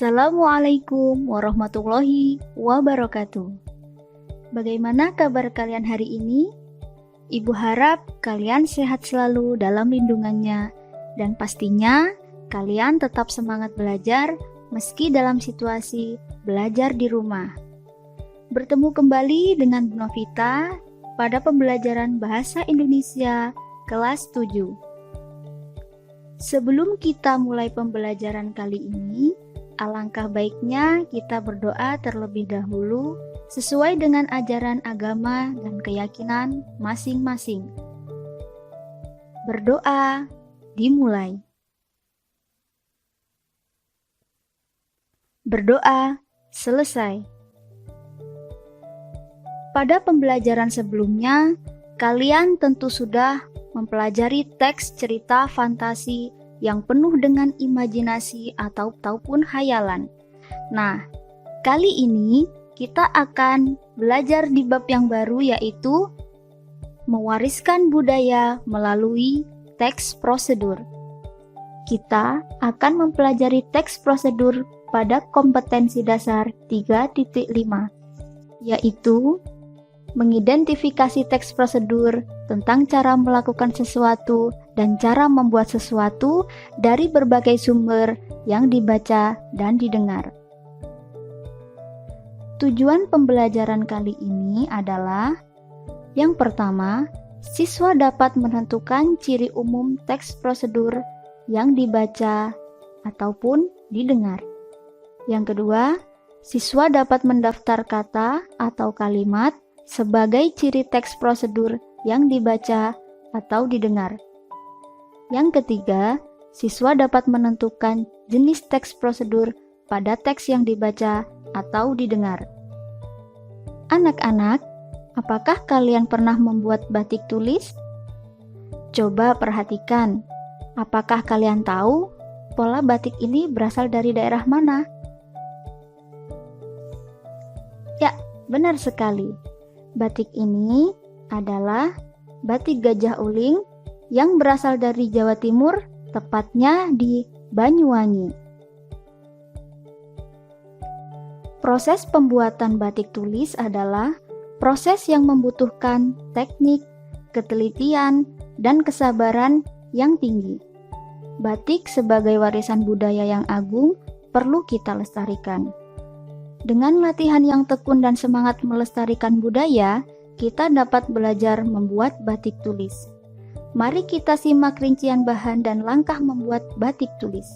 Assalamualaikum warahmatullahi wabarakatuh. Bagaimana kabar kalian hari ini? Ibu harap kalian sehat selalu dalam lindungannya dan pastinya kalian tetap semangat belajar meski dalam situasi belajar di rumah. Bertemu kembali dengan Bu Novita pada pembelajaran Bahasa Indonesia kelas 7. Sebelum kita mulai pembelajaran kali ini, alangkah baiknya kita berdoa terlebih dahulu sesuai dengan ajaran agama dan keyakinan masing-masing. Berdoa dimulai. Berdoa selesai. Pada pembelajaran sebelumnya, kalian tentu sudah mempelajari teks cerita fantasi yang penuh dengan imajinasi ataupun hayalan. Nah, kali ini kita akan belajar di bab yang baru, yaitu mewariskan budaya melalui teks prosedur. Kita akan mempelajari teks prosedur pada kompetensi dasar 3.5, yaitu mengidentifikasi teks prosedur tentang cara melakukan sesuatu dan cara membuat sesuatu dari berbagai sumber yang dibaca dan didengar. Tujuan pembelajaran kali ini adalah: yang pertama, siswa dapat menentukan ciri umum teks prosedur yang dibaca ataupun didengar. Yang kedua, siswa dapat mendaftar kata atau kalimat sebagai ciri teks prosedur yang dibaca atau didengar. Yang ketiga, siswa dapat menentukan jenis teks prosedur pada teks yang dibaca atau didengar. Anak-anak, apakah kalian pernah membuat batik tulis? Coba perhatikan, apakah kalian tahu pola batik ini berasal dari daerah mana? Ya, benar sekali. Batik ini adalah batik Gajah Uling yang berasal dari Jawa Timur, tepatnya di Banyuwangi. Proses pembuatan batik tulis adalah proses yang membutuhkan teknik, ketelitian, dan kesabaran yang tinggi. Batik sebagai warisan budaya yang agung perlu kita lestarikan. Dengan latihan yang tekun dan semangat melestarikan budaya, kita dapat belajar membuat batik tulis. Mari kita simak rincian bahan dan langkah membuat batik tulis.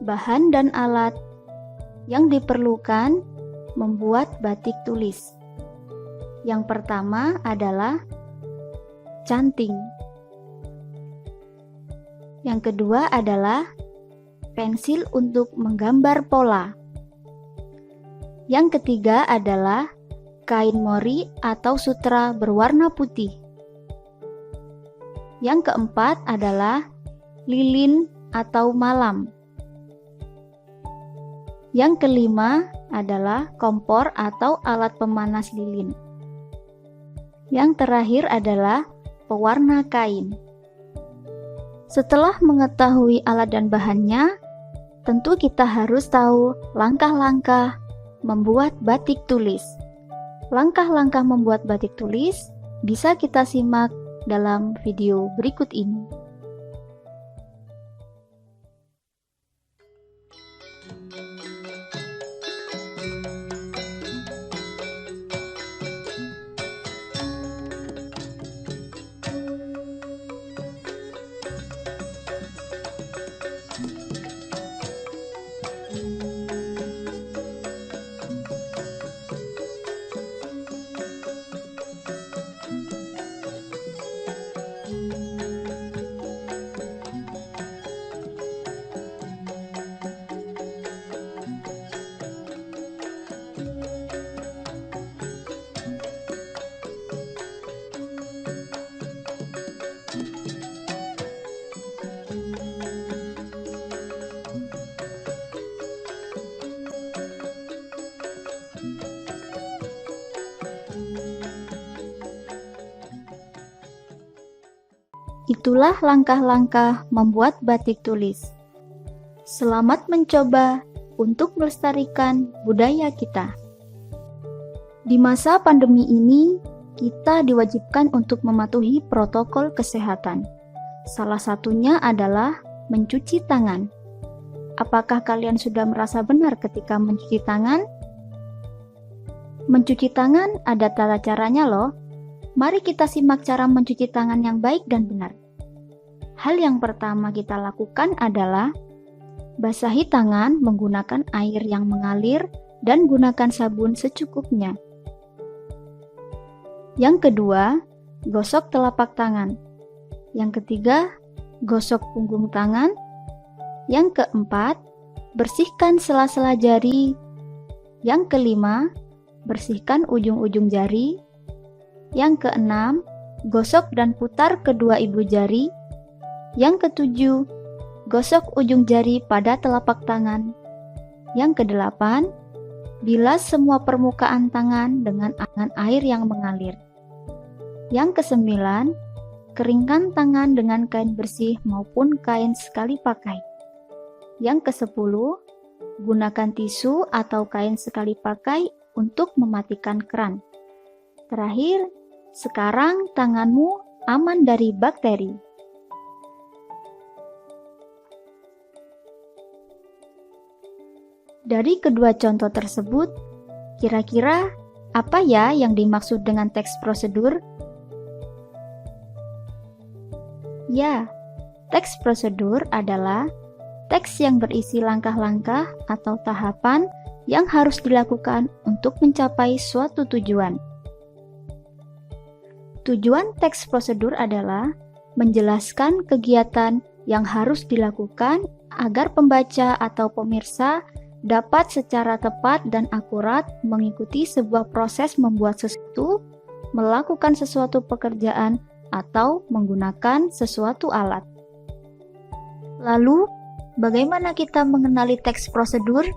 Bahan dan alat yang diperlukan membuat batik tulis. Yang pertama adalah canting. Yang kedua adalah pensil untuk menggambar pola. Yang ketiga adalah kain mori atau sutra berwarna putih. Yang keempat adalah lilin atau malam. Yang kelima adalah kompor atau alat pemanas lilin. Yang terakhir adalah pewarna kain. Setelah mengetahui alat dan bahannya, tentu kita harus tahu langkah-langkah membuat batik tulis. Langkah-langkah membuat batik tulis bisa kita simak dalam video berikut ini. Itulah langkah-langkah membuat batik tulis. Selamat mencoba untuk melestarikan budaya kita. Di masa pandemi ini, kita diwajibkan untuk mematuhi protokol kesehatan. Salah satunya adalah mencuci tangan. Apakah kalian sudah merasa benar ketika mencuci tangan? Mencuci tangan ada tata caranya loh. Mari kita simak cara mencuci tangan yang baik dan benar. Hal yang pertama kita lakukan adalah basahi tangan menggunakan air yang mengalir dan gunakan sabun secukupnya. Yang kedua, gosok telapak tangan. Yang ketiga, gosok punggung tangan. Yang keempat, bersihkan sela-sela jari. Yang kelima, bersihkan ujung-ujung jari. Yang keenam, gosok dan putar kedua ibu jari. Yang ketujuh, gosok ujung jari pada telapak tangan. Yang kedelapan, bilas semua permukaan tangan dengan air yang mengalir. Yang kesembilan, keringkan tangan dengan kain bersih maupun kain sekali pakai. Yang kesepuluh, gunakan tisu atau kain sekali pakai untuk mematikan keran. Terakhir, sekarang tanganmu aman dari bakteri. Dari kedua contoh tersebut, kira-kira apa ya yang dimaksud dengan teks prosedur? Ya, teks prosedur adalah teks yang berisi langkah-langkah atau tahapan yang harus dilakukan untuk mencapai suatu tujuan. Tujuan teks prosedur adalah menjelaskan kegiatan yang harus dilakukan agar pembaca atau pemirsa dapat secara tepat dan akurat mengikuti sebuah proses membuat sesuatu, melakukan sesuatu pekerjaan, atau menggunakan sesuatu alat. Lalu, bagaimana kita mengenali teks prosedur?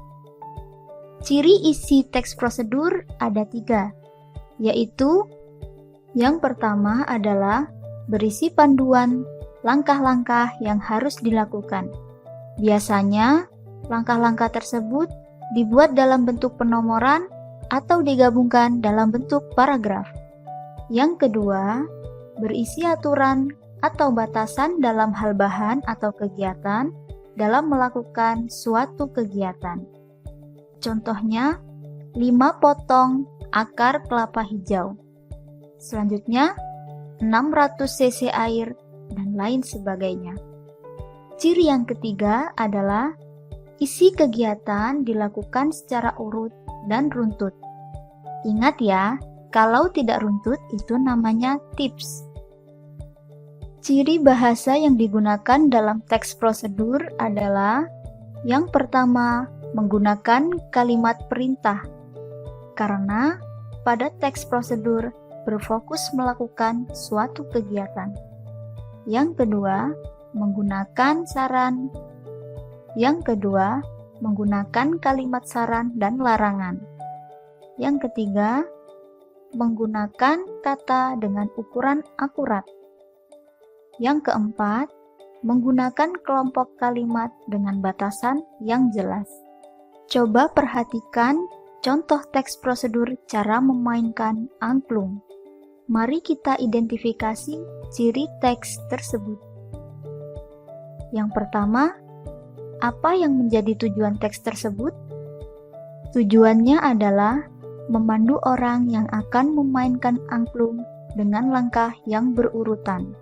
Ciri isi teks prosedur ada 3, yaitu yang pertama adalah berisi panduan langkah-langkah yang harus dilakukan. Biasanya, langkah-langkah tersebut dibuat dalam bentuk penomoran atau digabungkan dalam bentuk paragraf. Yang kedua, berisi aturan atau batasan dalam hal bahan atau kegiatan dalam melakukan suatu kegiatan. Contohnya, 5 potong akar kelapa hijau. Selanjutnya, 600 cc air, dan lain sebagainya. Ciri yang ketiga adalah isi kegiatan dilakukan secara urut dan runtut. Ingat ya, kalau tidak runtut itu namanya tips. Ciri bahasa yang digunakan dalam teks prosedur adalah yang pertama, menggunakan kalimat perintah. Karena pada teks prosedur berfokus melakukan suatu kegiatan. Yang kedua, menggunakan saran. Yang kedua, menggunakan kalimat saran dan larangan. Yang ketiga, menggunakan kata dengan ukuran akurat. Yang keempat, menggunakan kelompok kalimat dengan batasan yang jelas. Coba perhatikan contoh teks prosedur cara memainkan angklung. Mari kita identifikasi ciri teks tersebut. Yang pertama, apa yang menjadi tujuan teks tersebut? Tujuannya adalah memandu orang yang akan memainkan angklung dengan langkah yang berurutan.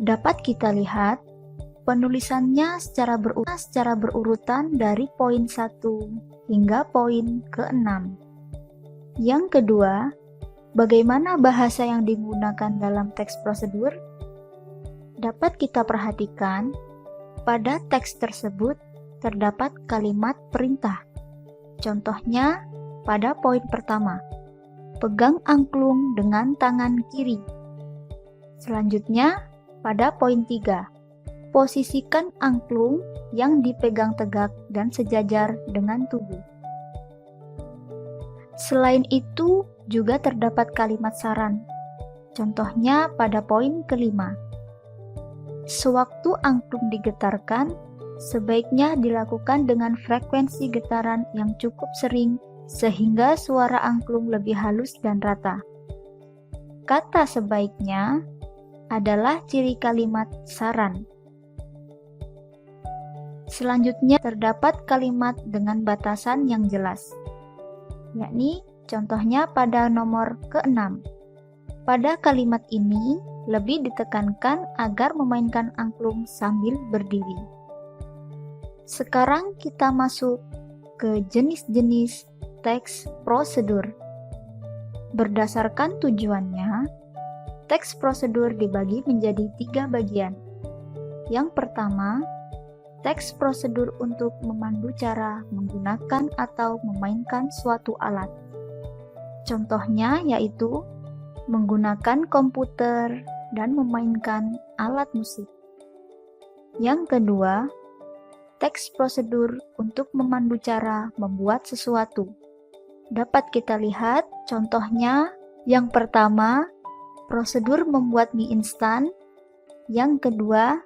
Dapat kita lihat, penulisannya secara berurutan dari poin 1 hingga poin ke-6. Yang kedua, bagaimana bahasa yang digunakan dalam teks prosedur? Dapat kita perhatikan, pada teks tersebut terdapat kalimat perintah. Contohnya pada poin pertama, pegang angklung dengan tangan kiri. Selanjutnya pada poin 3, posisikan angklung yang dipegang tegak dan sejajar dengan tubuh. Selain itu juga terdapat kalimat saran. Contohnya pada poin kelima, sewaktu angklung digetarkan, sebaiknya dilakukan dengan frekuensi getaran yang cukup sering sehingga suara angklung lebih halus dan rata. Kata sebaiknya adalah ciri kalimat saran. Selanjutnya terdapat kalimat dengan batasan yang jelas, yakni contohnya pada nomor ke-6. Pada kalimat ini lebih ditekankan agar memainkan angklung sambil berdiri. Sekarang kita masuk ke jenis-jenis teks prosedur. Berdasarkan tujuannya, teks prosedur dibagi menjadi 3 bagian. Yang pertama, teks prosedur untuk memandu cara menggunakan atau memainkan suatu alat. Contohnya yaitu menggunakan komputer dan memainkan alat musik. Yang kedua, teks prosedur untuk memandu cara membuat sesuatu. Dapat kita lihat contohnya, yang pertama, prosedur membuat mie instan. Yang kedua,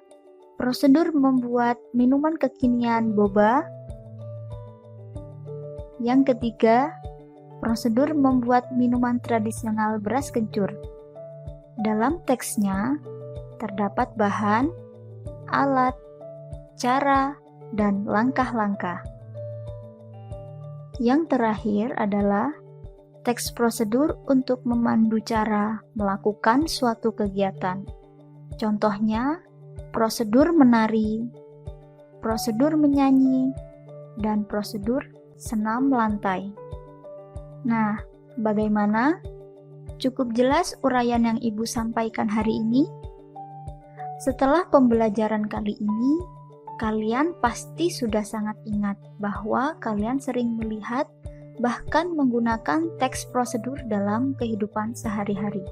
prosedur membuat minuman kekinian boba. Yang ketiga, prosedur membuat minuman tradisional beras kencur. Dalam teksnya, terdapat bahan, alat, cara, dan langkah-langkah. Yang terakhir adalah teks prosedur untuk memandu cara melakukan suatu kegiatan. Contohnya, prosedur menari, prosedur menyanyi, dan prosedur senam lantai. Nah, bagaimana? Cukup jelas uraian yang Ibu sampaikan hari ini? Setelah pembelajaran kali ini, kalian pasti sudah sangat ingat bahwa kalian sering melihat bahkan menggunakan teks prosedur dalam kehidupan sehari-hari.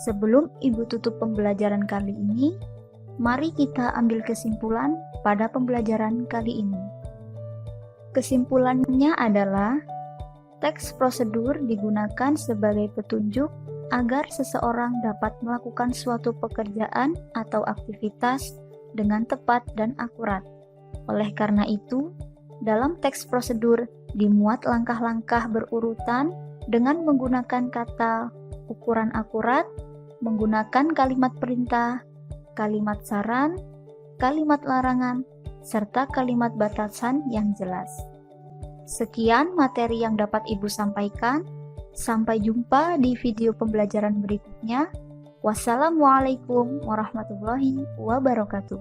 Sebelum Ibu tutup pembelajaran kali ini, mari kita ambil kesimpulan pada pembelajaran kali ini. Kesimpulannya adalah teks prosedur digunakan sebagai petunjuk agar seseorang dapat melakukan suatu pekerjaan atau aktivitas dengan tepat dan akurat. Oleh karena itu, dalam teks prosedur dimuat langkah-langkah berurutan dengan menggunakan kata ukuran akurat, menggunakan kalimat perintah, kalimat saran, kalimat larangan, serta kalimat batasan yang jelas. Sekian materi yang dapat Ibu sampaikan. Sampai jumpa di video pembelajaran berikutnya. Wassalamualaikum warahmatullahi wabarakatuh.